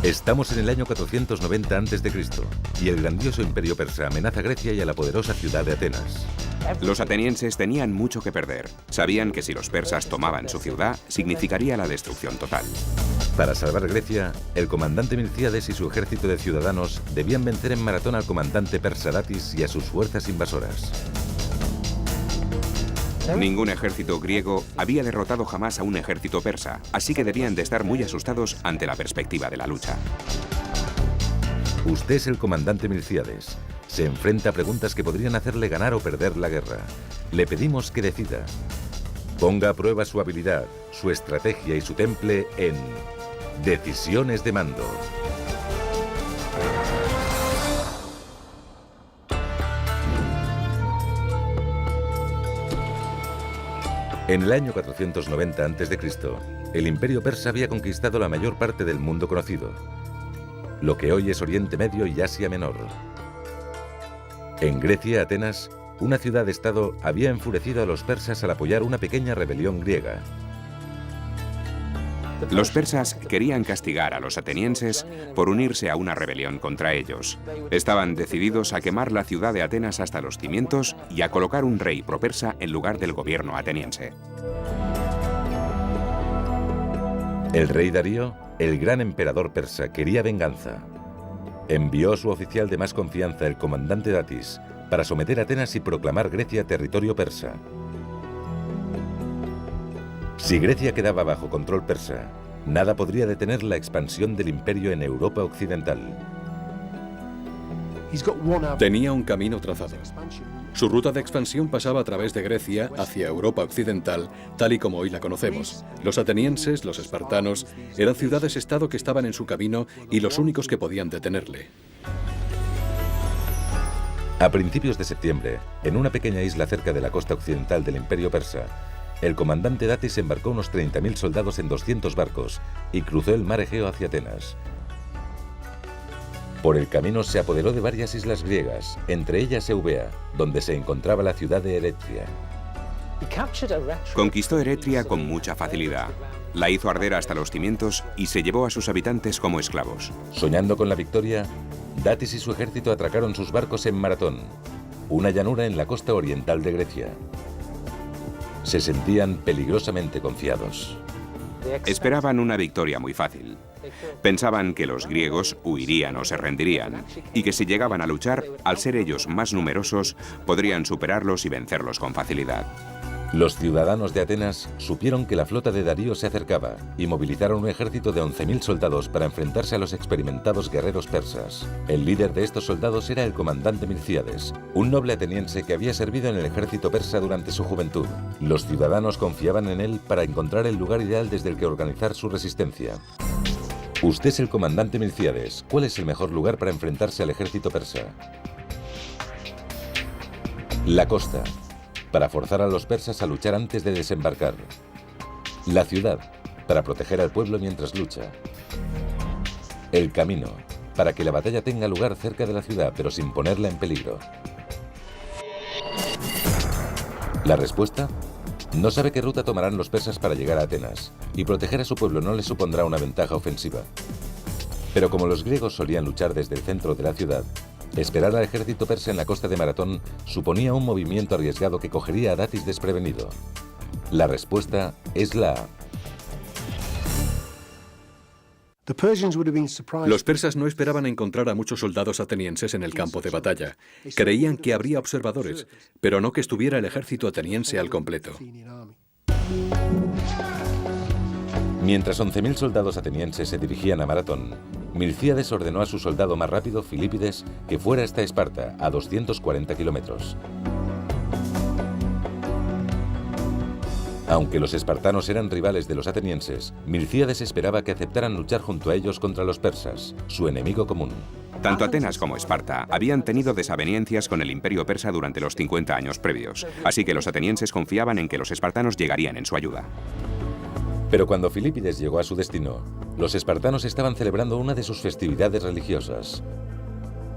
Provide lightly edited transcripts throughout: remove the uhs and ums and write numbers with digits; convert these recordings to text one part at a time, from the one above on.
Estamos en el año 490 a.C. y el grandioso imperio persa amenaza a Grecia y a la poderosa ciudad de Atenas. Los atenienses tenían mucho que perder. Sabían que si los persas tomaban su ciudad, significaría la destrucción total. Para salvar Grecia, el comandante Milcíades y su ejército de ciudadanos debían vencer en Maratón al comandante persa Datis y a sus fuerzas invasoras. Ningún ejército griego había derrotado jamás a un ejército persa, así que debían de estar muy asustados ante la perspectiva de la lucha. Usted es el comandante Milcíades. Se enfrenta a preguntas que podrían hacerle ganar o perder la guerra. Le pedimos que decida. Ponga a prueba su habilidad, su estrategia y su temple en Decisiones de Mando. En el año 490 a.C., el imperio persa había conquistado la mayor parte del mundo conocido, lo que hoy es Oriente Medio y Asia Menor. En Grecia, Atenas, una ciudad-estado había enfurecido a los persas al apoyar una pequeña rebelión griega. Los persas querían castigar a los atenienses por unirse a una rebelión contra ellos. Estaban decididos a quemar la ciudad de Atenas hasta los cimientos y a colocar un rey propersa en lugar del gobierno ateniense. El rey Darío, el gran emperador persa, quería venganza. Envió a su oficial de más confianza, el comandante Datis, para someter a Atenas y proclamar Grecia territorio persa. Si Grecia quedaba bajo control persa, nada podría detener la expansión del imperio en Europa occidental. Tenía un camino trazado. Su ruta de expansión pasaba a través de Grecia hacia Europa occidental, tal y como hoy la conocemos. Los atenienses, los espartanos, eran ciudades-estado que estaban en su camino y los únicos que podían detenerle. A principios de septiembre, en una pequeña isla cerca de la costa occidental del imperio persa, el comandante Datis embarcó unos 30.000 soldados en 200 barcos y cruzó el mar Egeo hacia Atenas. Por el camino se apoderó de varias islas griegas, entre ellas Eubea, donde se encontraba la ciudad de Eretria. Conquistó Eretria con mucha facilidad. La hizo arder hasta los cimientos y se llevó a sus habitantes como esclavos. Soñando con la victoria, Datis y su ejército atracaron sus barcos en Maratón, una llanura en la costa oriental de Grecia. Se sentían peligrosamente confiados. Esperaban una victoria muy fácil. Pensaban que los griegos huirían o se rendirían, y que si llegaban a luchar, al ser ellos más numerosos, podrían superarlos y vencerlos con facilidad. Los ciudadanos de Atenas supieron que la flota de Darío se acercaba y movilizaron un ejército de 11.000 soldados para enfrentarse a los experimentados guerreros persas. El líder de estos soldados era el comandante Milcíades, un noble ateniense que había servido en el ejército persa durante su juventud. Los ciudadanos confiaban en él para encontrar el lugar ideal desde el que organizar su resistencia. Usted es el comandante Milcíades. ¿Cuál es el mejor lugar para enfrentarse al ejército persa? La costa, para forzar a los persas a luchar antes de desembarcar. La ciudad, para proteger al pueblo mientras lucha. El camino, para que la batalla tenga lugar cerca de la ciudad, pero sin ponerla en peligro. La respuesta: no sabe qué ruta tomarán los persas para llegar a Atenas, y proteger a su pueblo no les supondrá una ventaja ofensiva. Pero como los griegos solían luchar desde el centro de la ciudad, esperar al ejército persa en la costa de Maratón suponía un movimiento arriesgado que cogería a Datis desprevenido. La respuesta es la A. Los persas no esperaban encontrar a muchos soldados atenienses en el campo de batalla. Creían que habría observadores, pero no que estuviera el ejército ateniense al completo. Mientras 11.000 soldados atenienses se dirigían a Maratón, Milcíades ordenó a su soldado más rápido, Filipides, que fuera hasta Esparta, a 240 kilómetros. Aunque los espartanos eran rivales de los atenienses, Milcíades esperaba que aceptaran luchar junto a ellos contra los persas, su enemigo común. Tanto Atenas como Esparta habían tenido desavenencias con el imperio persa durante los 50 años previos, así que los atenienses confiaban en que los espartanos llegarían en su ayuda. Pero cuando Filipides llegó a su destino, los espartanos estaban celebrando una de sus festividades religiosas.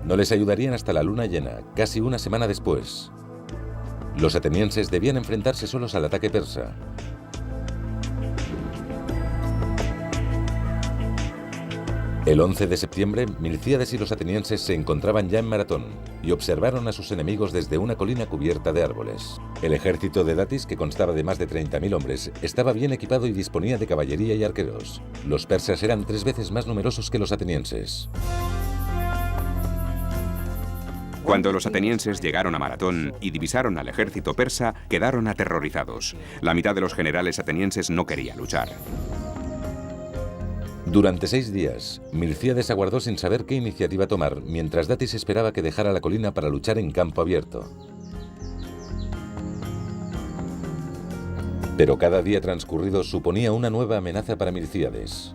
No les ayudarían hasta la luna llena, casi una semana después. Los atenienses debían enfrentarse solos al ataque persa. El 11 de septiembre, Milcíades y los atenienses se encontraban ya en Maratón y observaron a sus enemigos desde una colina cubierta de árboles. El ejército de Datis, que constaba de más de 30.000 hombres, estaba bien equipado y disponía de caballería y arqueros. Los persas eran 3 veces más numerosos que los atenienses. Cuando los atenienses llegaron a Maratón y divisaron al ejército persa, quedaron aterrorizados. La mitad de los generales atenienses no quería luchar. Durante 6 días, Milcíades aguardó sin saber qué iniciativa tomar, mientras Datis esperaba que dejara la colina para luchar en campo abierto. Pero cada día transcurrido suponía una nueva amenaza para Milcíades.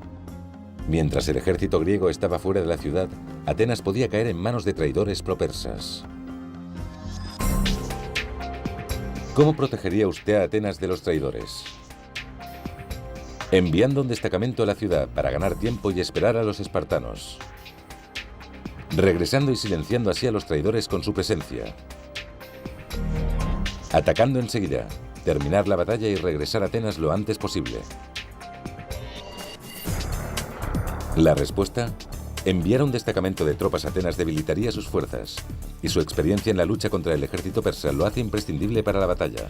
Mientras el ejército griego estaba fuera de la ciudad, Atenas podía caer en manos de traidores propersas. ¿Cómo protegería usted a Atenas de los traidores? Enviando un destacamento a la ciudad para ganar tiempo y esperar a los espartanos. Regresando y silenciando así a los traidores con su presencia. Atacando enseguida, terminar la batalla y regresar a Atenas lo antes posible. La respuesta: enviar un destacamento de tropas a Atenas debilitaría sus fuerzas, y su experiencia en la lucha contra el ejército persa lo hace imprescindible para la batalla.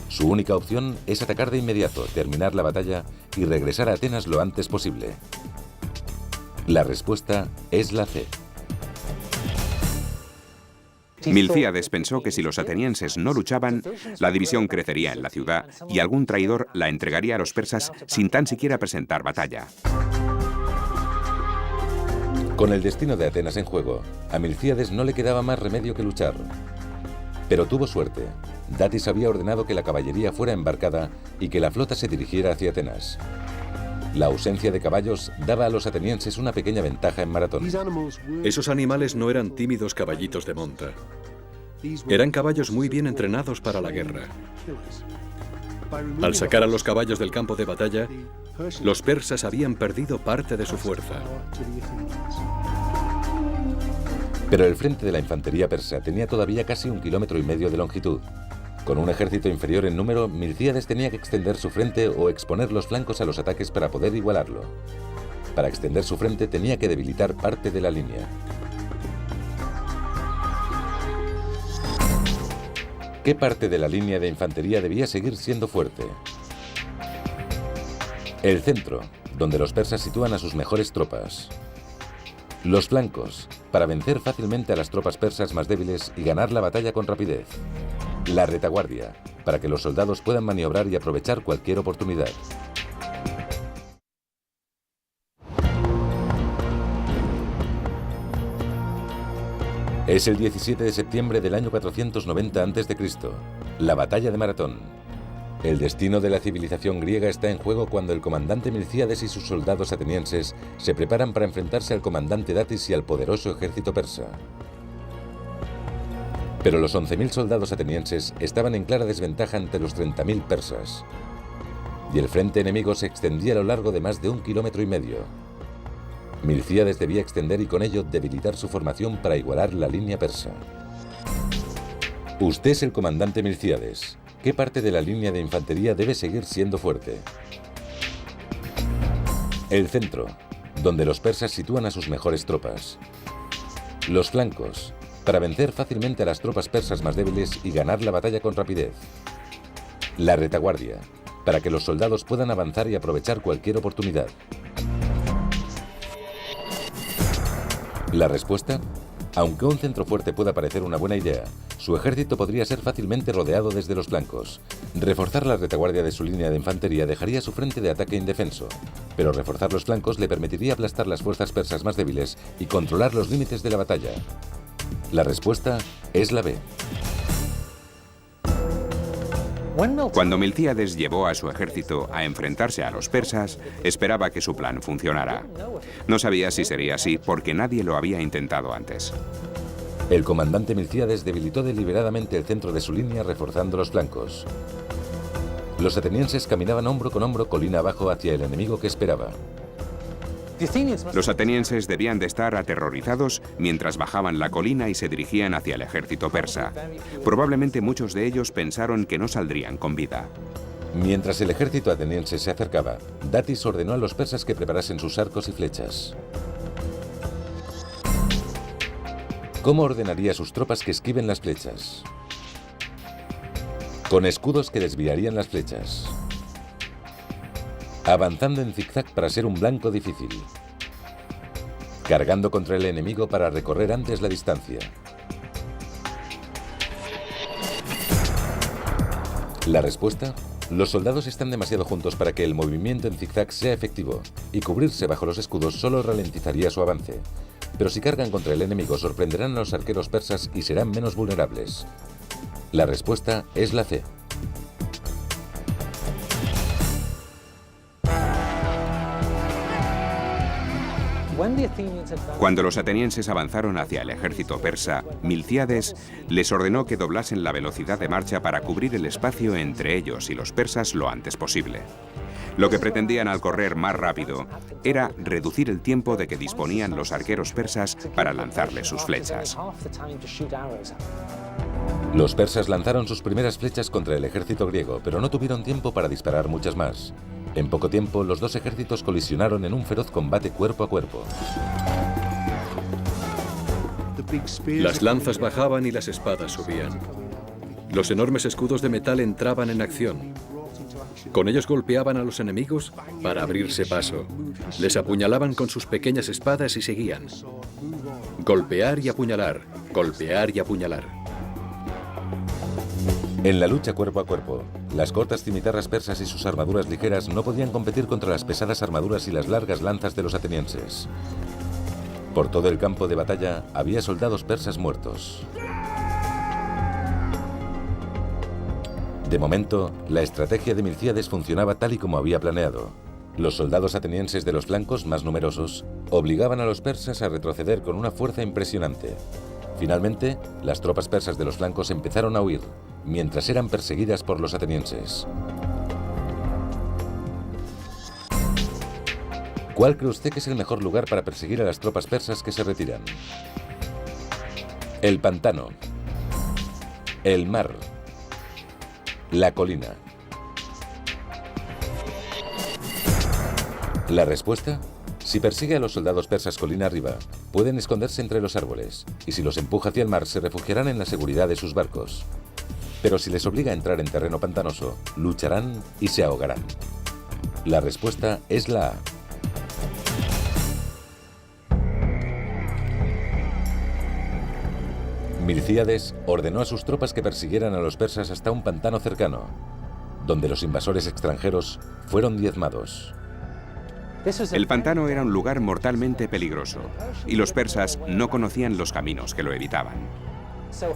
Su única opción es atacar de inmediato, terminar la batalla y regresar a Atenas lo antes posible. La respuesta es la C. Milcíades pensó que si los atenienses no luchaban, la división crecería en la ciudad y algún traidor la entregaría a los persas sin tan siquiera presentar batalla. Con el destino de Atenas en juego, a Milcíades no le quedaba más remedio que luchar. Pero tuvo suerte. Datis había ordenado que la caballería fuera embarcada y que la flota se dirigiera hacia Atenas. La ausencia de caballos daba a los atenienses una pequeña ventaja en Maratón. Esos animales no eran tímidos caballitos de monta. Eran caballos muy bien entrenados para la guerra. Al sacar a los caballos del campo de batalla, los persas habían perdido parte de su fuerza. Pero el frente de la infantería persa tenía todavía casi 1,5 kilómetros de longitud. Con un ejército inferior en número, Milcíades tenía que extender su frente o exponer los flancos a los ataques para poder igualarlo. Para extender su frente tenía que debilitar parte de la línea. ¿Qué parte de la línea de infantería debía seguir siendo fuerte? El centro, donde los persas sitúan a sus mejores tropas. Los flancos, para vencer fácilmente a las tropas persas más débiles y ganar la batalla con rapidez. La retaguardia, para que los soldados puedan maniobrar y aprovechar cualquier oportunidad. Es el 17 de septiembre del año 490 a.C., la batalla de Maratón. El destino de la civilización griega está en juego cuando el comandante Milcíades y sus soldados atenienses se preparan para enfrentarse al comandante Datis y al poderoso ejército persa. Pero los 11.000 soldados atenienses estaban en clara desventaja ante los 30.000 persas. Y el frente enemigo se extendía a lo largo de más de 1,5 kilómetros. Milcíades debía extender y con ello debilitar su formación para igualar la línea persa. Usted es el comandante Milcíades. ¿Qué parte de la línea de infantería debe seguir siendo fuerte? El centro, donde los persas sitúan a sus mejores tropas. Los flancos, para vencer fácilmente a las tropas persas más débiles y ganar la batalla con rapidez. La retaguardia, para que los soldados puedan avanzar y aprovechar cualquier oportunidad. La respuesta: aunque un centro fuerte pueda parecer una buena idea, su ejército podría ser fácilmente rodeado desde los flancos. Reforzar la retaguardia de su línea de infantería dejaría su frente de ataque indefenso, pero reforzar los flancos le permitiría aplastar las fuerzas persas más débiles y controlar los límites de la batalla. La respuesta es la B. Cuando Milcíades llevó a su ejército a enfrentarse a los persas, esperaba que su plan funcionara. No sabía si sería así porque nadie lo había intentado antes. El comandante Milcíades debilitó deliberadamente el centro de su línea reforzando los flancos. Los atenienses caminaban hombro con hombro colina abajo hacia el enemigo que esperaba. Los atenienses debían de estar aterrorizados mientras bajaban la colina y se dirigían hacia el ejército persa. Probablemente muchos de ellos pensaron que no saldrían con vida. Mientras el ejército ateniense se acercaba, Datis ordenó a los persas que preparasen sus arcos y flechas. ¿Cómo ordenaría a sus tropas que esquiven las flechas? Con escudos que desviarían las flechas. Avanzando en zigzag para ser un blanco difícil. Cargando contra el enemigo para recorrer antes la distancia. La respuesta: los soldados están demasiado juntos para que el movimiento en zigzag sea efectivo, y cubrirse bajo los escudos solo ralentizaría su avance. Pero si cargan contra el enemigo, sorprenderán a los arqueros persas y serán menos vulnerables. La respuesta es la C. Cuando los atenienses avanzaron hacia el ejército persa, Milcíades les ordenó que doblasen la velocidad de marcha para cubrir el espacio entre ellos y los persas lo antes posible. Lo que pretendían al correr más rápido era reducir el tiempo de que disponían los arqueros persas para lanzarles sus flechas. Los persas lanzaron sus primeras flechas contra el ejército griego, pero no tuvieron tiempo para disparar muchas más. En poco tiempo, los dos ejércitos colisionaron en un feroz combate cuerpo a cuerpo. Las lanzas bajaban y las espadas subían. Los enormes escudos de metal entraban en acción. Con ellos golpeaban a los enemigos para abrirse paso. Les apuñalaban con sus pequeñas espadas y seguían. Golpear y apuñalar, golpear y apuñalar. En la lucha cuerpo a cuerpo, las cortas cimitarras persas y sus armaduras ligeras no podían competir contra las pesadas armaduras y las largas lanzas de los atenienses. Por todo el campo de batalla había soldados persas muertos. De momento, la estrategia de Milcíades funcionaba tal y como había planeado. Los soldados atenienses de los flancos, más numerosos, obligaban a los persas a retroceder con una fuerza impresionante. Finalmente, las tropas persas de los flancos empezaron a huir, mientras eran perseguidas por los atenienses. ¿Cuál cree usted que es el mejor lugar para perseguir a las tropas persas que se retiran? El pantano, el mar, la colina. ¿La respuesta? Si persigue a los soldados persas colina arriba, pueden esconderse entre los árboles, y si los empuja hacia el mar, se refugiarán en la seguridad de sus barcos. Pero si les obliga a entrar en terreno pantanoso, lucharán y se ahogarán. La respuesta es la A. Milcíades ordenó a sus tropas que persiguieran a los persas hasta un pantano cercano, donde los invasores extranjeros fueron diezmados. El pantano era un lugar mortalmente peligroso, y los persas no conocían los caminos que lo evitaban.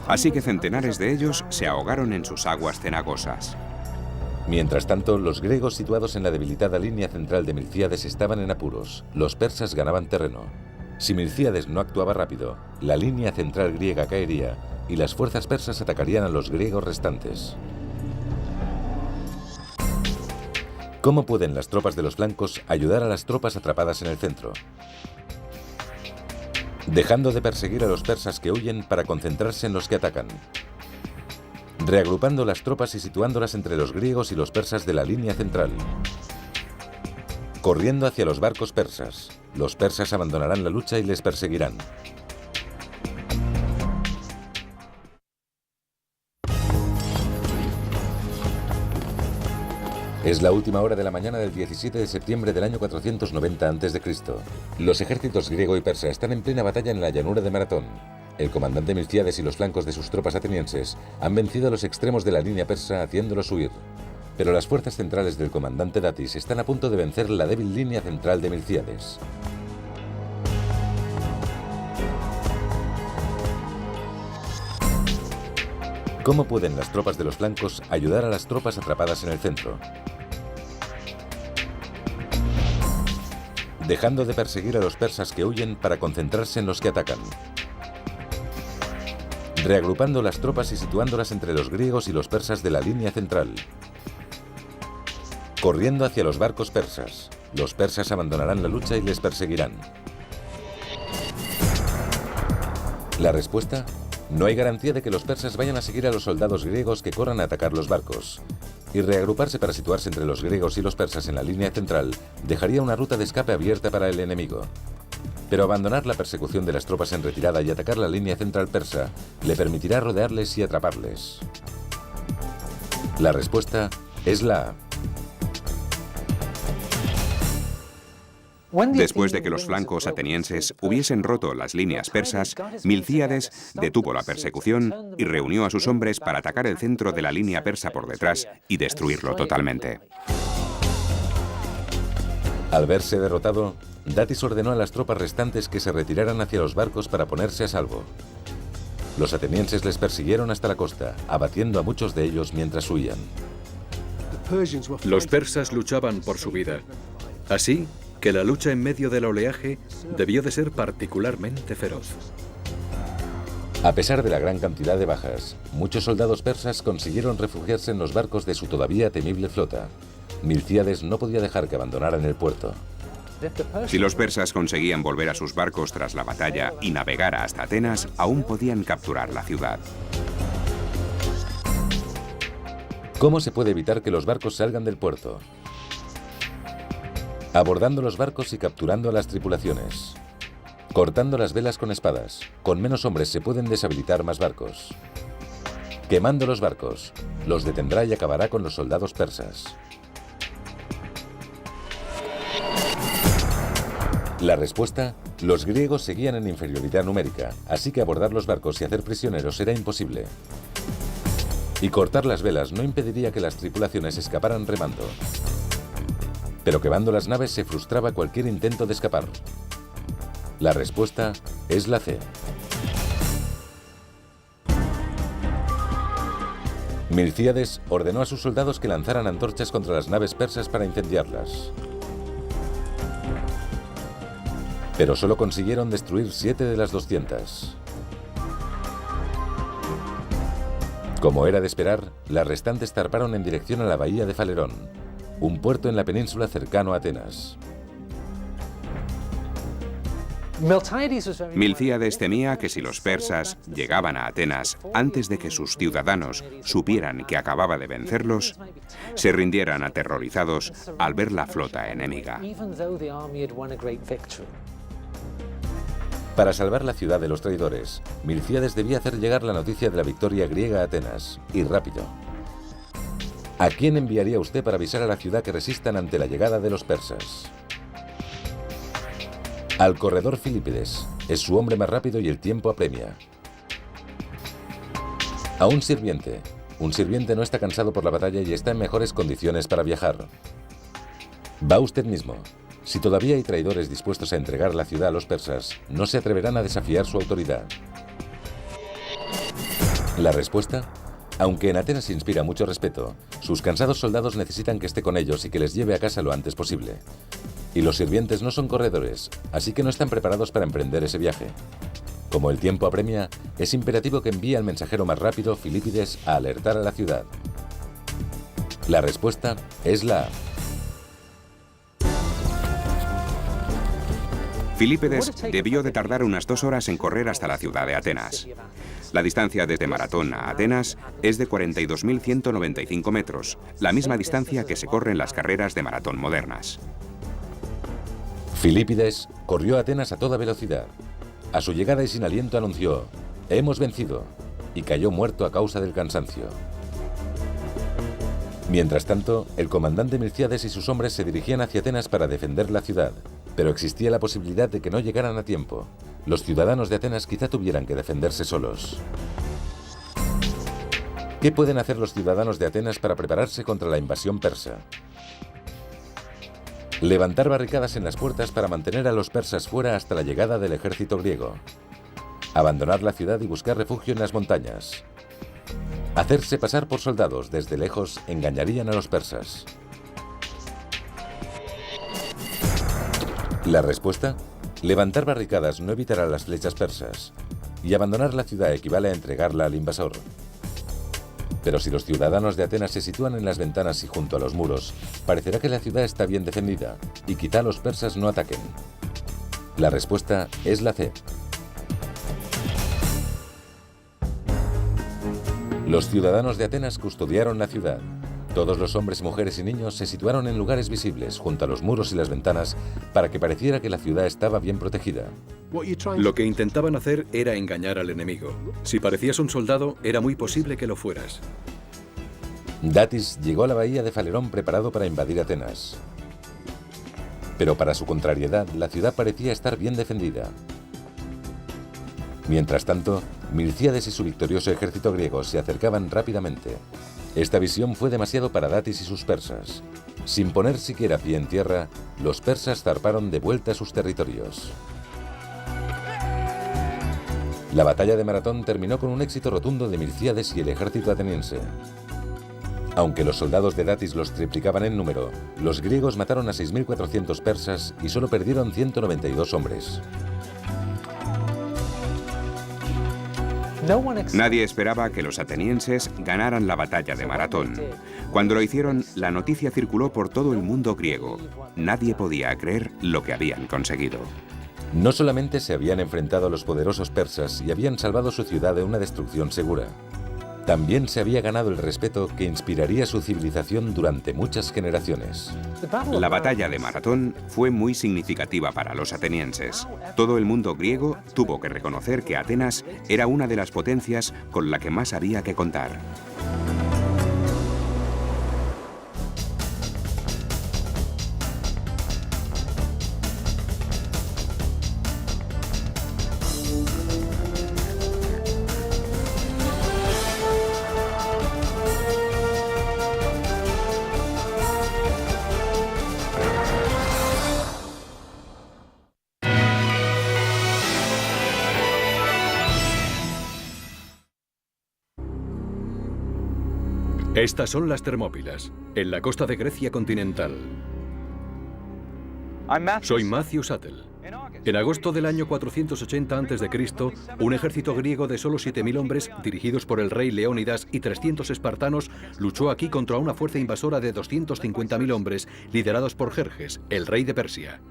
Así que centenares de ellos se ahogaron en sus aguas cenagosas. Mientras tanto, los griegos situados en la debilitada línea central de Milcíades estaban en apuros. Los persas ganaban terreno. Si Milcíades no actuaba rápido, la línea central griega caería y las fuerzas persas atacarían a los griegos restantes. ¿Cómo pueden las tropas de los flancos ayudar a las tropas atrapadas en el centro? Dejando de perseguir a los persas que huyen para concentrarse en los que atacan. Reagrupando las tropas y situándolas entre los griegos y los persas de la línea central. Corriendo hacia los barcos persas. Los persas abandonarán la lucha y les perseguirán. Es la última hora de la mañana del 17 de septiembre del año 490 a.C. Los ejércitos griego y persa están en plena batalla en la llanura de Maratón. El comandante Milcíades y los flancos de sus tropas atenienses han vencido a los extremos de la línea persa haciéndolos huir. Pero las fuerzas centrales del comandante Datis están a punto de vencer la débil línea central de Milcíades. ¿Cómo pueden las tropas de los flancos ayudar a las tropas atrapadas en el centro? Dejando de perseguir a los persas que huyen para concentrarse en los que atacan. Reagrupando las tropas y situándolas entre los griegos y los persas de la línea central. Corriendo hacia los barcos persas. Los persas abandonarán la lucha y les perseguirán. La respuesta: no hay garantía de que los persas vayan a seguir a los soldados griegos que corran a atacar los barcos. Y reagruparse para situarse entre los griegos y los persas en la línea central dejaría una ruta de escape abierta para el enemigo. pero abandonar la persecución de las tropas en retirada y atacar la línea central persa le permitirá rodearles y atraparles. La respuesta es la A. Después de que los flancos atenienses hubiesen roto las líneas persas, Milcíades detuvo la persecución y reunió a sus hombres para atacar el centro de la línea persa por detrás y destruirlo totalmente. Al verse derrotado, Datis ordenó a las tropas restantes que se retiraran hacia los barcos para ponerse a salvo. Los atenienses les persiguieron hasta la costa, abatiendo a muchos de ellos mientras huían. Los persas luchaban por su vida. Así que la lucha en medio del oleaje debió de ser particularmente feroz. A pesar de la gran cantidad de bajas, muchos soldados persas consiguieron refugiarse en los barcos de su todavía temible flota. Milcíades no podía dejar que abandonaran el puerto. Si los persas conseguían volver a sus barcos tras la batalla y navegar hasta Atenas, aún podían capturar la ciudad. ¿Cómo se puede evitar que los barcos salgan del puerto? Abordando los barcos y capturando a las tripulaciones. Cortando las velas con espadas. Con menos hombres se pueden deshabilitar más barcos. Quemando los barcos. Los detendrá y acabará con los soldados persas. La respuesta: los griegos seguían en inferioridad numérica, así que abordar los barcos y hacer prisioneros era imposible. Y cortar las velas no impediría que las tripulaciones escaparan remando. Pero quemando las naves se frustraba cualquier intento de escapar. La respuesta es la C. Milcíades ordenó a sus soldados que lanzaran antorchas contra las naves persas para incendiarlas. Pero solo consiguieron destruir 7 de las 200. Como era de esperar, las restantes zarparon en dirección a la bahía de Falerón, un puerto en la península cercano a Atenas. Milcíades temía que si los persas llegaban a Atenas antes de que sus ciudadanos supieran que acababa de vencerlos, se rindieran aterrorizados al ver la flota enemiga. Para salvar la ciudad de los traidores, Milcíades debía hacer llegar la noticia de la victoria griega a Atenas, y rápido. ¿A quién enviaría usted para avisar a la ciudad que resistan ante la llegada de los persas? Al corredor Filípides. Es su hombre más rápido y el tiempo apremia. A un sirviente. Un sirviente no está cansado por la batalla y está en mejores condiciones para viajar. Va usted mismo. Si todavía hay traidores dispuestos a entregar la ciudad a los persas, no se atreverán a desafiar su autoridad. La respuesta: aunque en Atenas inspira mucho respeto, sus cansados soldados necesitan que esté con ellos y que les lleve a casa lo antes posible. Y los sirvientes no son corredores, así que no están preparados para emprender ese viaje. Como el tiempo apremia, es imperativo que envíe al mensajero más rápido, Filípides, a alertar a la ciudad. La respuesta es la A. Filípides debió de tardar unas 2 horas en correr hasta la ciudad de Atenas. La distancia desde Maratón a Atenas es de 42.195 metros, la misma distancia que se corre en las carreras de maratón modernas. Filípides corrió a Atenas a toda velocidad. A su llegada y sin aliento anunció: «Hemos vencido», y cayó muerto a causa del cansancio. Mientras tanto, el comandante Milcíades y sus hombres se dirigían hacia Atenas para defender la ciudad, pero existía la posibilidad de que no llegaran a tiempo. Los ciudadanos de Atenas quizá tuvieran que defenderse solos. ¿Qué pueden hacer los ciudadanos de Atenas para prepararse contra la invasión persa? Levantar barricadas en las puertas para mantener a los persas fuera hasta la llegada del ejército griego. Abandonar la ciudad y buscar refugio en las montañas. Hacerse pasar por soldados. Desde lejos engañarían a los persas. La respuesta: levantar barricadas no evitará las flechas persas, y abandonar la ciudad equivale a entregarla al invasor. Pero si los ciudadanos de Atenas se sitúan en las ventanas y junto a los muros, parecerá que la ciudad está bien defendida, y quizá los persas no ataquen. La respuesta es la C. Los ciudadanos de Atenas custodiaron la ciudad. Todos los hombres, mujeres y niños se situaron en lugares visibles, junto a los muros y las ventanas, para que pareciera que la ciudad estaba bien protegida. Lo que intentaban hacer era engañar al enemigo. Si parecías un soldado, era muy posible que lo fueras. Datis llegó a la bahía de Falerón preparado para invadir Atenas. Pero para su contrariedad, la ciudad parecía estar bien defendida. Mientras tanto, Milcíades y su victorioso ejército griego se acercaban rápidamente. Esta visión fue demasiado para Datis y sus persas. Sin poner siquiera pie en tierra, los persas zarparon de vuelta a sus territorios. La batalla de Maratón terminó con un éxito rotundo de Milcíades y el ejército ateniense. Aunque los soldados de Datis los triplicaban en número, los griegos mataron a 6.400 persas y solo perdieron 192 hombres. Nadie esperaba que los atenienses ganaran la batalla de Maratón. Cuando lo hicieron, la noticia circuló por todo el mundo griego. Nadie podía creer lo que habían conseguido. No solamente se habían enfrentado a los poderosos persas y habían salvado su ciudad de una destrucción segura, también se había ganado el respeto que inspiraría su civilización durante muchas generaciones. La batalla de Maratón fue muy significativa para los atenienses. Todo el mundo griego tuvo que reconocer que Atenas era una de las potencias con la que más había que contar. Estas son las Termópilas, en la costa de Grecia continental. Soy Matthew Sattel. En agosto del año 480 a.C., un ejército griego de solo 7.000 hombres, dirigidos por el rey Leónidas y 300 espartanos, luchó aquí contra una fuerza invasora de 250.000 hombres, liderados por Jerjes, el rey de Persia.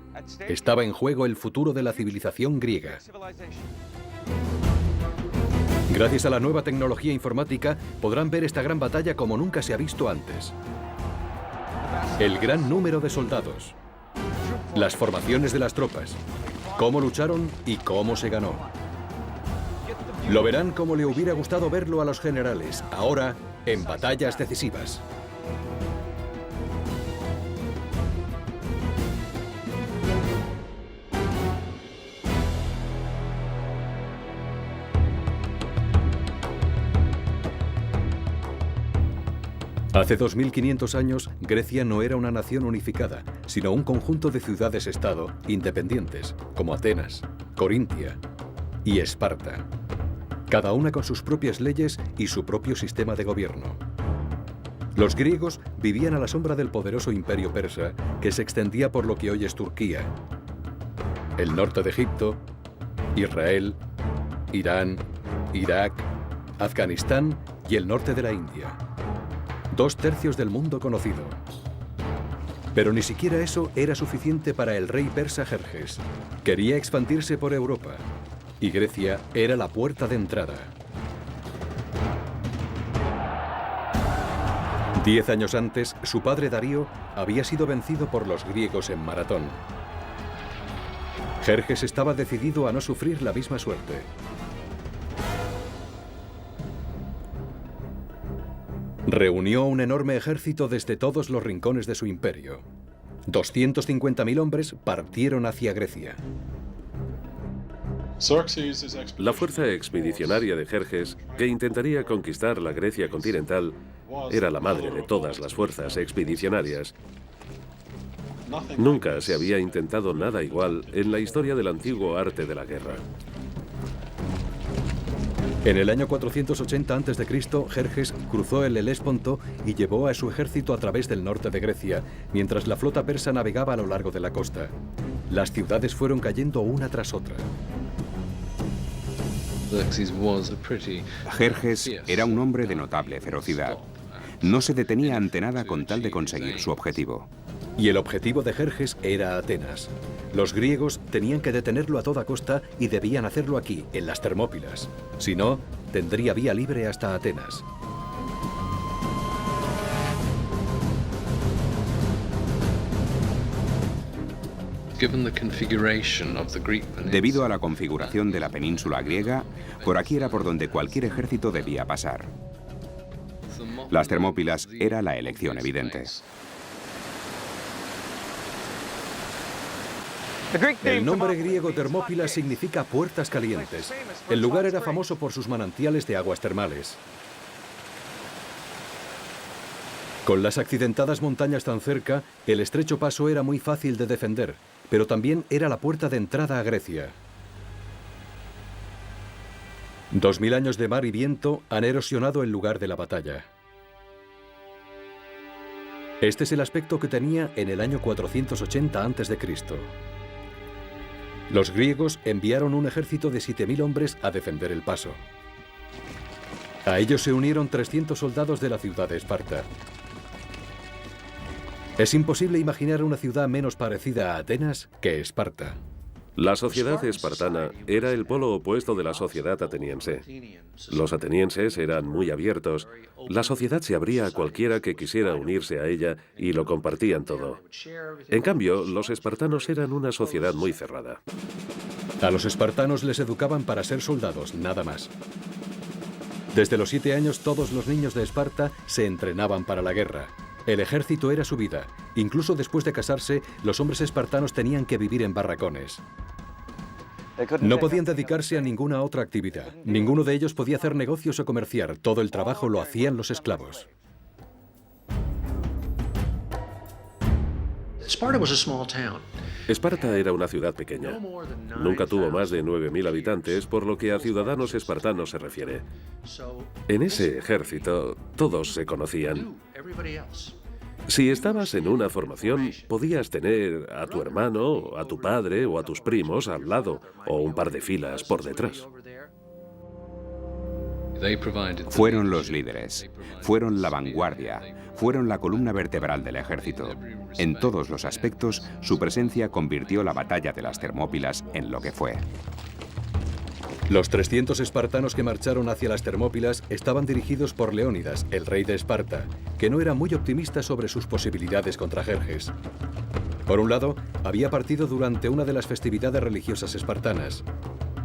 Estaba en juego el futuro de la civilización griega. Gracias a la nueva tecnología informática, podrán ver esta gran batalla como nunca se ha visto antes. El gran número de soldados, las formaciones de las tropas, cómo lucharon y cómo se ganó. Lo verán como le hubiera gustado verlo a los generales, ahora en batallas decisivas. Hace 2500 años, Grecia no era una nación unificada, sino un conjunto de ciudades-estado independientes, como Atenas, Corintia y Esparta, cada una con sus propias leyes y su propio sistema de gobierno. Los griegos vivían a la sombra del poderoso imperio persa, que se extendía por lo que hoy es Turquía, el norte de Egipto, Israel, Irán, Irak, Afganistán y el norte de la India. 2/3 del mundo conocido. Pero ni siquiera eso era suficiente para el rey persa Jerjes. Quería expandirse por Europa, y Grecia era la puerta de entrada. 10 años antes, su padre Darío había sido vencido por los griegos en Maratón. Jerjes estaba decidido a no sufrir la misma suerte. Reunió un enorme ejército desde todos los rincones de su imperio. 250.000 hombres partieron hacia Grecia. La fuerza expedicionaria de Jerjes, que intentaría conquistar la Grecia continental, era la madre de todas las fuerzas expedicionarias. Nunca se había intentado nada igual en la historia del antiguo arte de la guerra. En el año 480 a.C., Jerjes cruzó el Helesponto y llevó a su ejército a través del norte de Grecia, mientras la flota persa navegaba a lo largo de la costa. Las ciudades fueron cayendo una tras otra. Jerjes era un hombre de notable ferocidad. No se detenía ante nada con tal de conseguir su objetivo. Y el objetivo de Jerjes era Atenas. Los griegos tenían que detenerlo a toda costa y debían hacerlo aquí, en las Termópilas. Si no, tendría vía libre hasta Atenas. Debido a la configuración de la península griega, por aquí era por donde cualquier ejército debía pasar. Las Termópilas era la elección evidente. El nombre griego Termópilas significa puertas calientes. El lugar era famoso por sus manantiales de aguas termales. Con las accidentadas montañas tan cerca, el estrecho paso era muy fácil de defender, pero también era la puerta de entrada a Grecia. 2000 años de mar y viento han erosionado el lugar de la batalla. Este es el aspecto que tenía en el año 480 a.C. Los griegos enviaron un ejército de 7000 hombres a defender el paso. A ellos se unieron 300 soldados de la ciudad de Esparta. Es imposible imaginar una ciudad menos parecida a Atenas que Esparta. La sociedad espartana era el polo opuesto de la sociedad ateniense. Los atenienses eran muy abiertos. La sociedad se abría a cualquiera que quisiera unirse a ella y lo compartían todo. En cambio, los espartanos eran una sociedad muy cerrada. A los espartanos les educaban para ser soldados, nada más. Desde los 7 años todos los niños de Esparta se entrenaban para la guerra. El ejército era su vida. Incluso después de casarse, los hombres espartanos tenían que vivir en barracones. No podían dedicarse a ninguna otra actividad. Ninguno de ellos podía hacer negocios o comerciar. Todo el trabajo lo hacían los esclavos. Esparta era una ciudad pequeña. Nunca tuvo más de 9000 habitantes, por lo que a ciudadanos espartanos se refiere. En ese ejército, todos se conocían. Si estabas en una formación, podías tener a tu hermano, a tu padre o a tus primos al lado, o un par de filas por detrás. Fueron los líderes, fueron la vanguardia, fueron la columna vertebral del ejército. En todos los aspectos, su presencia convirtió la batalla de las Termópilas en lo que fue. Los 300 espartanos que marcharon hacia las Termópilas estaban dirigidos por Leónidas, el rey de Esparta, que no era muy optimista sobre sus posibilidades contra Jerjes. Por un lado, había partido durante una de las festividades religiosas espartanas.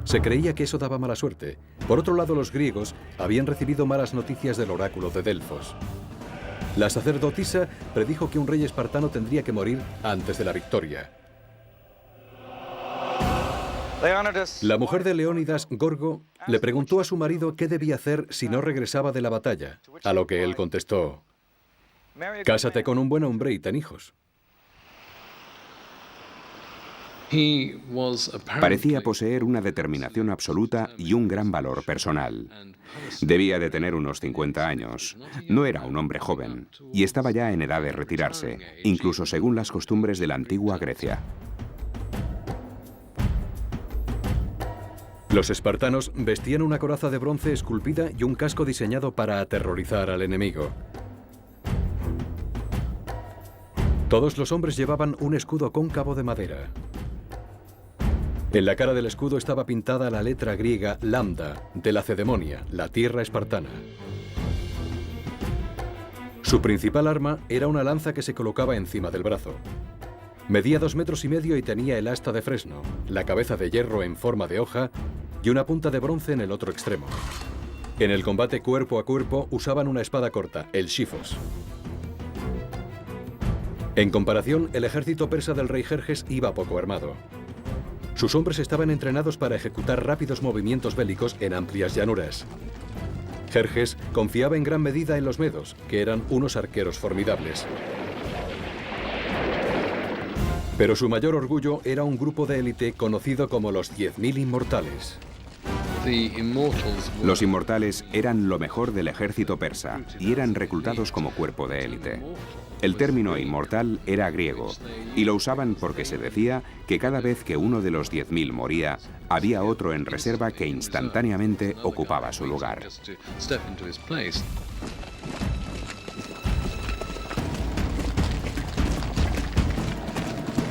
Se creía que eso daba mala suerte. Por otro lado, los griegos habían recibido malas noticias del oráculo de Delfos. La sacerdotisa predijo que un rey espartano tendría que morir antes de la victoria. La mujer de Leónidas, Gorgo, le preguntó a su marido qué debía hacer si no regresaba de la batalla, a lo que él contestó: «Cásate con un buen hombre y ten hijos». Parecía poseer una determinación absoluta y un gran valor personal. Debía de tener unos 50 años. No era un hombre joven y estaba ya en edad de retirarse, incluso según las costumbres de la antigua Grecia. Los espartanos vestían una coraza de bronce esculpida y un casco diseñado para aterrorizar al enemigo. Todos los hombres llevaban un escudo cóncavo de madera. En la cara del escudo estaba pintada la letra griega lambda, de Lacedemonia, la tierra espartana. Su principal arma era una lanza que se colocaba encima del brazo. Medía 2,5 metros y tenía el asta de fresno, la cabeza de hierro en forma de hoja y una punta de bronce en el otro extremo. En el combate cuerpo a cuerpo usaban una espada corta, el shifos. En comparación, el ejército persa del rey Jerjes iba poco armado. Sus hombres estaban entrenados para ejecutar rápidos movimientos bélicos en amplias llanuras. Jerjes confiaba en gran medida en los medos, que eran unos arqueros formidables. Pero su mayor orgullo era un grupo de élite conocido como los 10.000 inmortales. Los inmortales eran lo mejor del ejército persa y eran reclutados como cuerpo de élite. El término inmortal era griego y lo usaban porque se decía que cada vez que uno de los 10.000 moría, había otro en reserva que instantáneamente ocupaba su lugar.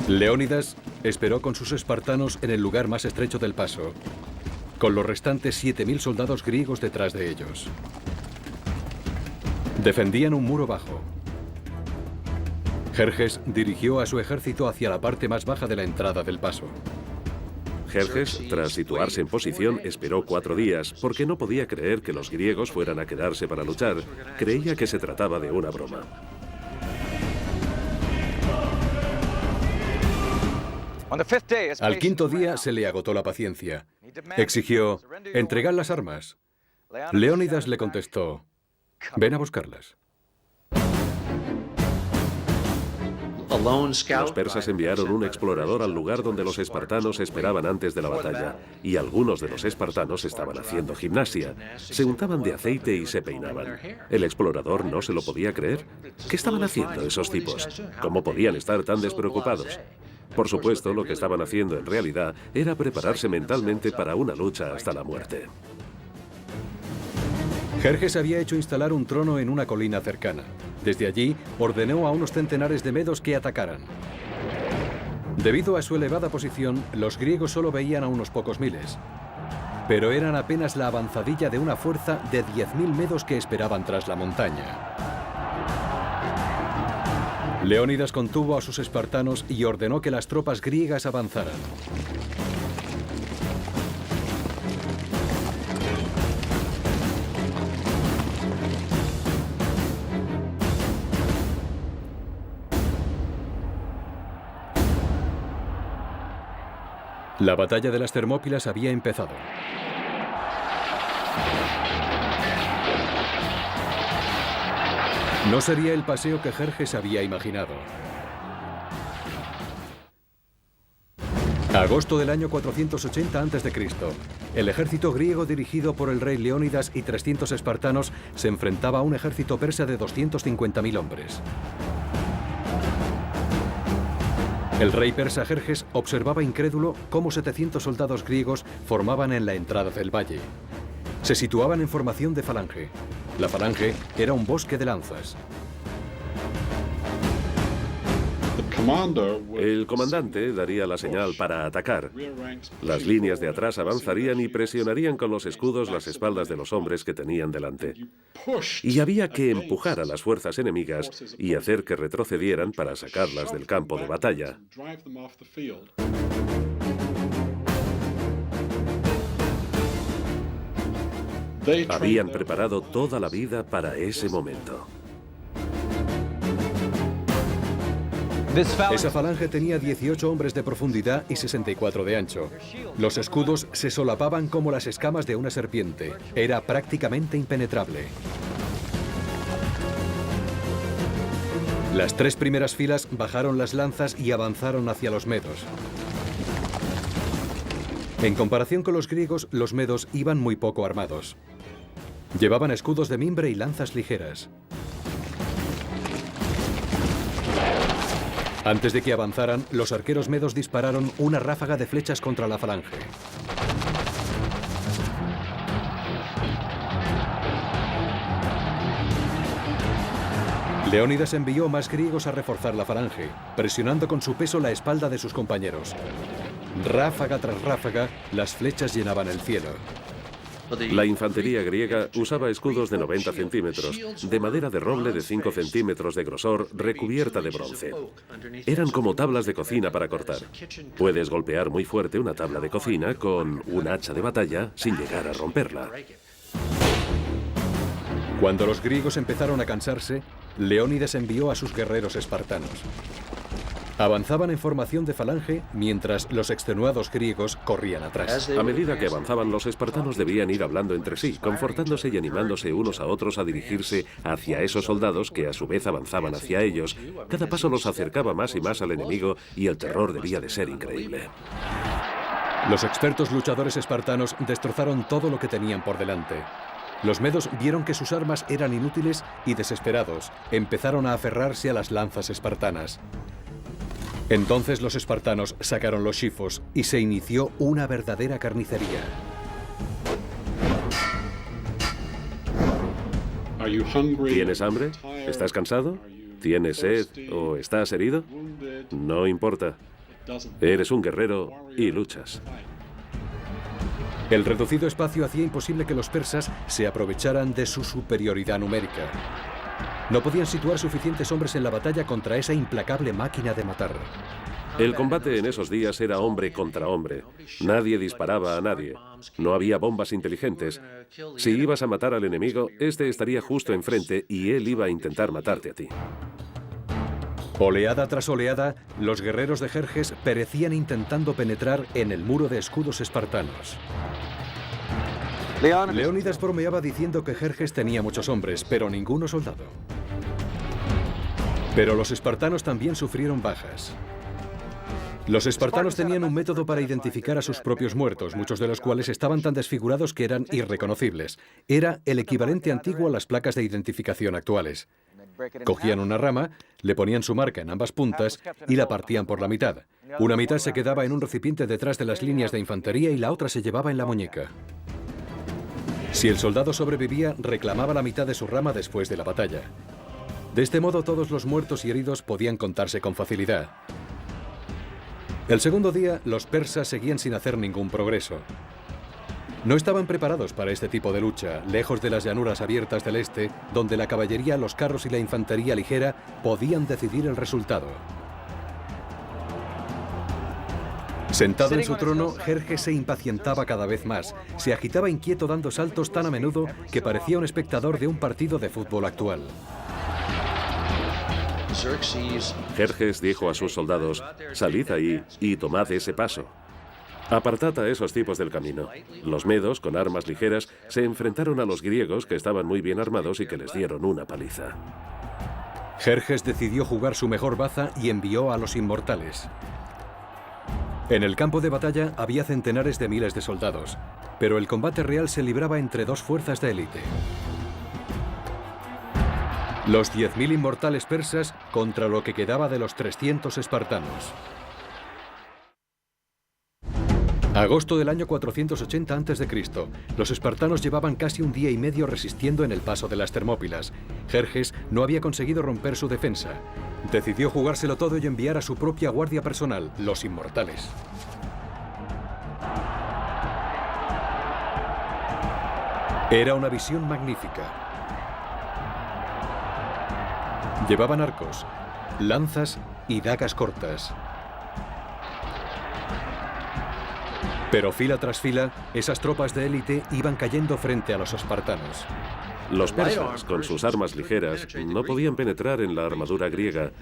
Leónidas esperó con sus espartanos en el lugar más estrecho del paso, con los restantes 7.000 soldados griegos detrás de ellos. Defendían un muro bajo. Jerjes dirigió a su ejército hacia la parte más baja de la entrada del paso. Jerjes, tras situarse en posición, esperó 4 días porque no podía creer que los griegos fueran a quedarse para luchar. Creía que se trataba de una broma. Al quinto día se le agotó la paciencia. Exigió: «Entregad las armas». Leónidas le contestó: «Ven a buscarlas». Los persas enviaron un explorador al lugar donde los espartanos esperaban antes de la batalla, y algunos de los espartanos estaban haciendo gimnasia. Se untaban de aceite y se peinaban. El explorador no se lo podía creer. ¿Qué estaban haciendo esos tipos? ¿Cómo podían estar tan despreocupados? Por supuesto, lo que estaban haciendo en realidad era prepararse mentalmente para una lucha hasta la muerte. Jerjes había hecho instalar un trono en una colina cercana. Desde allí, ordenó a unos centenares de medos que atacaran. Debido a su elevada posición, los griegos solo veían a unos pocos miles. Pero eran apenas la avanzadilla de una fuerza de 10.000 medos que esperaban tras la montaña. Leónidas contuvo a sus espartanos y ordenó que las tropas griegas avanzaran. La batalla de las Termópilas había empezado. No sería el paseo que Jerjes había imaginado. Agosto del año 480 a.C., el ejército griego dirigido por el rey Leónidas y 300 espartanos se enfrentaba a un ejército persa de 250.000 hombres. El rey persa Jerjes observaba incrédulo cómo 700 soldados griegos formaban en la entrada del valle. Se situaban en formación de falange. La falange era un bosque de lanzas. El comandante daría la señal para atacar. Las líneas de atrás avanzarían y presionarían con los escudos las espaldas de los hombres que tenían delante. Y había que empujar a las fuerzas enemigas y hacer que retrocedieran para sacarlas del campo de batalla. Habían preparado toda la vida para ese momento. Esa falange tenía 18 hombres de profundidad y 64 de ancho. Los escudos se solapaban como las escamas de una serpiente. Era prácticamente impenetrable. Las 3 primeras filas bajaron las lanzas y avanzaron hacia los medos. En comparación con los griegos, los medos iban muy poco armados. Llevaban escudos de mimbre y lanzas ligeras. Antes de que avanzaran, los arqueros medos dispararon una ráfaga de flechas contra la falange. Leónidas envió más griegos a reforzar la falange, presionando con su peso la espalda de sus compañeros. Ráfaga tras ráfaga, las flechas llenaban el cielo. La infantería griega usaba escudos de 90 centímetros, de madera de roble de 5 centímetros de grosor, recubierta de bronce. Eran como tablas de cocina para cortar. Puedes golpear muy fuerte una tabla de cocina con un hacha de batalla sin llegar a romperla. Cuando los griegos empezaron a cansarse, Leónidas envió a sus guerreros espartanos. Avanzaban en formación de falange mientras los extenuados griegos corrían atrás. A medida que avanzaban, los espartanos debían ir hablando entre sí, confortándose y animándose unos a otros a dirigirse hacia esos soldados que a su vez avanzaban hacia ellos. Cada paso los acercaba más y más al enemigo y el terror debía de ser increíble. Los expertos luchadores espartanos destrozaron todo lo que tenían por delante. Los medos vieron que sus armas eran inútiles y, desesperados, empezaron a aferrarse a las lanzas espartanas. Entonces los espartanos sacaron los xifos y se inició una verdadera carnicería. ¿Tienes hambre? ¿Estás cansado? ¿Tienes sed o estás herido? No importa. Eres un guerrero y luchas. El reducido espacio hacía imposible que los persas se aprovecharan de su superioridad numérica. No podían situar suficientes hombres en la batalla contra esa implacable máquina de matar. El combate en esos días era hombre contra hombre. Nadie disparaba a nadie. No había bombas inteligentes. Si ibas a matar al enemigo, este estaría justo enfrente y él iba a intentar matarte a ti. Oleada tras oleada, los guerreros de Jerjes perecían intentando penetrar en el muro de escudos espartanos. Leónidas bromeaba diciendo que Jerjes tenía muchos hombres, pero ninguno soldado. Pero los espartanos también sufrieron bajas. Los espartanos tenían un método para identificar a sus propios muertos, muchos de los cuales estaban tan desfigurados que eran irreconocibles. Era el equivalente antiguo a las placas de identificación actuales. Cogían una rama, le ponían su marca en ambas puntas y la partían por la mitad. Una mitad se quedaba en un recipiente detrás de las líneas de infantería y la otra se llevaba en la muñeca. Si el soldado sobrevivía, reclamaba la mitad de su rama después de la batalla. De este modo, todos los muertos y heridos podían contarse con facilidad. El segundo día, los persas seguían sin hacer ningún progreso. No estaban preparados para este tipo de lucha, lejos de las llanuras abiertas del este, donde la caballería, los carros y la infantería ligera podían decidir el resultado. Sentado en su trono, Jerjes se impacientaba cada vez más. Se agitaba inquieto dando saltos tan a menudo que parecía un espectador de un partido de fútbol actual. Jerjes dijo a sus soldados: «Salid ahí y tomad ese paso. Apartad a esos tipos del camino». Los medos, con armas ligeras, se enfrentaron a los griegos, que estaban muy bien armados y que les dieron una paliza. Jerjes decidió jugar su mejor baza y envió a los inmortales. En el campo de batalla había centenares de miles de soldados, pero el combate real se libraba entre dos fuerzas de élite. Los 10.000 inmortales persas contra lo que quedaba de los 300 espartanos. Agosto del año 480 a.C. Los espartanos llevaban casi un día y medio resistiendo en el paso de las Termópilas. Jerjes no había conseguido romper su defensa. Decidió jugárselo todo y enviar a su propia guardia personal, los inmortales. Era una visión magnífica. Llevaban arcos, lanzas y dagas cortas. Pero fila tras fila, esas tropas de élite iban cayendo frente a los espartanos. Los persas, con sus armas ligeras, no podían penetrar en la armadura griega,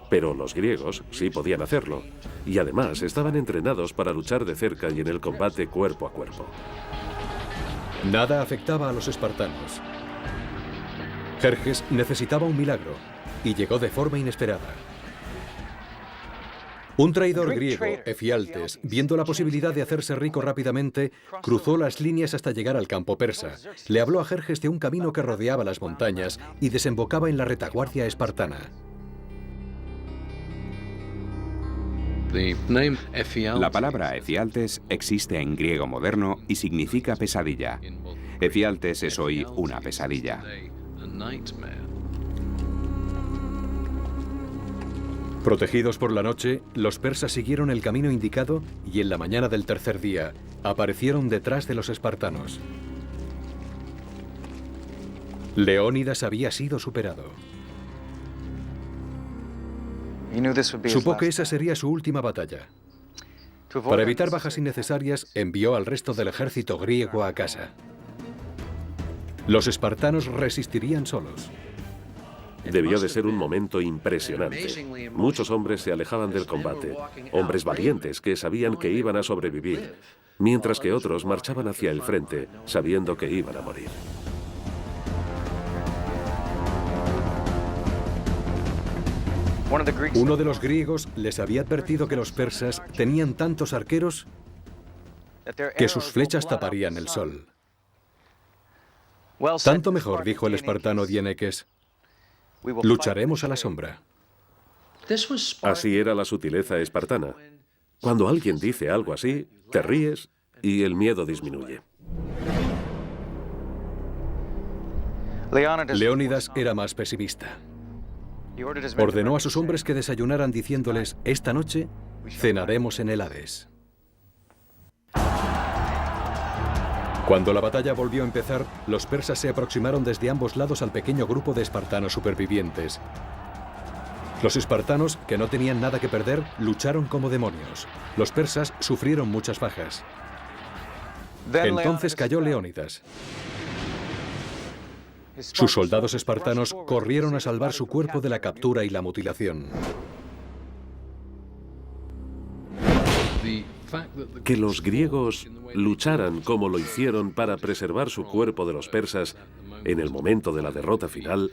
pero los griegos sí podían hacerlo, y además estaban entrenados para luchar de cerca y en el combate cuerpo a cuerpo. Nada afectaba a los espartanos. Jerjes necesitaba un milagro, y llegó de forma inesperada. Un traidor griego, Efialtes, viendo la posibilidad de hacerse rico rápidamente, cruzó las líneas hasta llegar al campo persa. Le habló a Jerjes de un camino que rodeaba las montañas y desembocaba en la retaguardia espartana. La palabra Efialtes existe en griego moderno y significa pesadilla. Efialtes es hoy una pesadilla. Protegidos por la noche, los persas siguieron el camino indicado y en la mañana del tercer día aparecieron detrás de los espartanos. Leónidas había sido superado. Supo que esa sería su última batalla. Para evitar bajas innecesarias, envió al resto del ejército griego a casa. Los espartanos resistirían solos. Debió de ser un momento impresionante. Muchos hombres se alejaban del combate, hombres valientes que sabían que iban a sobrevivir, mientras que otros marchaban hacia el frente, sabiendo que iban a morir. Uno de los griegos les había advertido que los persas tenían tantos arqueros que sus flechas taparían el sol. Tanto mejor, dijo el espartano Dieneques. Lucharemos a la sombra. Así era la sutileza espartana. Cuando alguien dice algo así, te ríes y el miedo disminuye. Leónidas era más pesimista. Ordenó a sus hombres que desayunaran diciéndoles: esta noche cenaremos en el Hades. Cuando la batalla volvió a empezar, los persas se aproximaron desde ambos lados al pequeño grupo de espartanos supervivientes. Los espartanos, que no tenían nada que perder, lucharon como demonios. Los persas sufrieron muchas bajas. Entonces cayó Leónidas. Sus soldados espartanos corrieron a salvar su cuerpo de la captura y la mutilación. Que los griegos lucharan como lo hicieron para preservar su cuerpo de los persas en el momento de la derrota final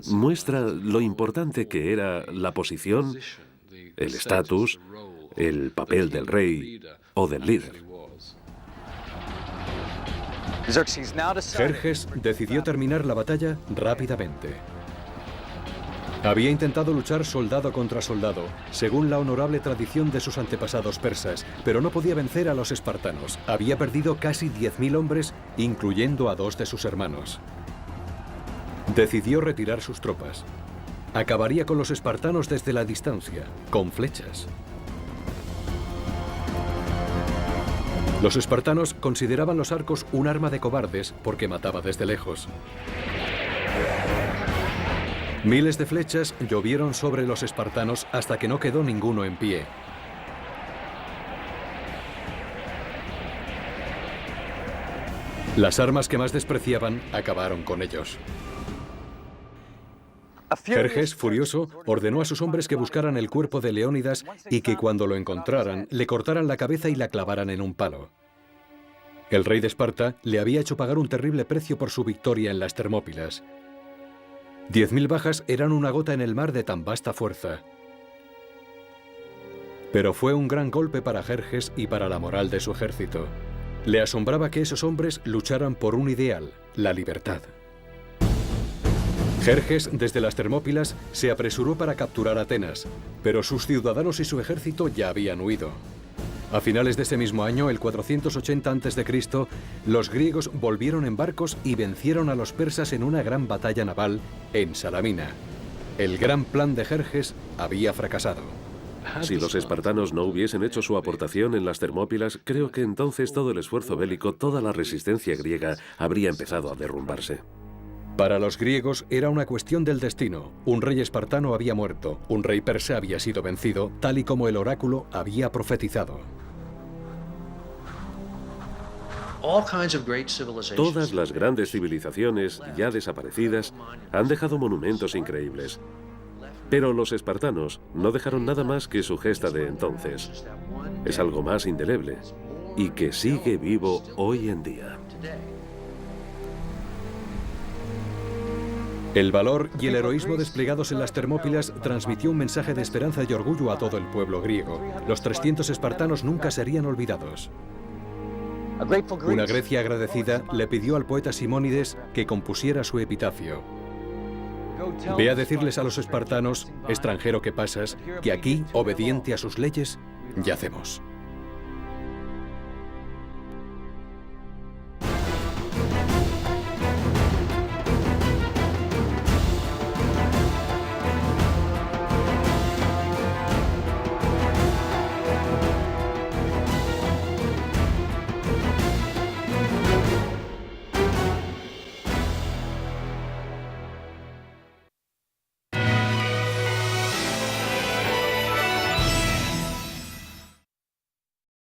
muestra lo importante que era la posición, el estatus, el papel del rey o del líder. Jerjes decidió terminar la batalla rápidamente. Había intentado luchar soldado contra soldado, según la honorable tradición de sus antepasados persas, pero no podía vencer a los espartanos. Había perdido casi 10.000 hombres, incluyendo a 2 de sus hermanos. Decidió retirar sus tropas. Acabaría con los espartanos desde la distancia, con flechas. Los espartanos consideraban los arcos un arma de cobardes porque mataba desde lejos. Miles de flechas llovieron sobre los espartanos hasta que no quedó ninguno en pie. Las armas que más despreciaban acabaron con ellos. Jerjes, furioso, ordenó a sus hombres que buscaran el cuerpo de Leónidas y que cuando lo encontraran, le cortaran la cabeza y la clavaran en un palo. El rey de Esparta le había hecho pagar un terrible precio por su victoria en las Termópilas. 10.000 bajas eran una gota en el mar de tan vasta fuerza. Pero fue un gran golpe para Jerjes y para la moral de su ejército. Le asombraba que esos hombres lucharan por un ideal, la libertad. Jerjes, desde las Termópilas, se apresuró para capturar Atenas, pero sus ciudadanos y su ejército ya habían huido. A finales de ese mismo año, el 480 a.C., los griegos volvieron en barcos y vencieron a los persas en una gran batalla naval en Salamina. El gran plan de Jerjes había fracasado. Si los espartanos no hubiesen hecho su aportación en las Termópilas, creo que entonces todo el esfuerzo bélico, toda la resistencia griega, habría empezado a derrumbarse. Para los griegos era una cuestión del destino. Un rey espartano había muerto, un rey persa había sido vencido, tal y como el oráculo había profetizado. Todas las grandes civilizaciones ya desaparecidas han dejado monumentos increíbles. Pero los espartanos no dejaron nada más que su gesta de entonces. Es algo más indeleble y que sigue vivo hoy en día. El valor y el heroísmo desplegados en las Termópilas transmitió un mensaje de esperanza y orgullo a todo el pueblo griego. Los 300 espartanos nunca serían olvidados. Una Grecia agradecida le pidió al poeta Simónides que compusiera su epitafio. Ve a decirles a los espartanos, extranjero que pasas, que aquí, obediente a sus leyes, yacemos.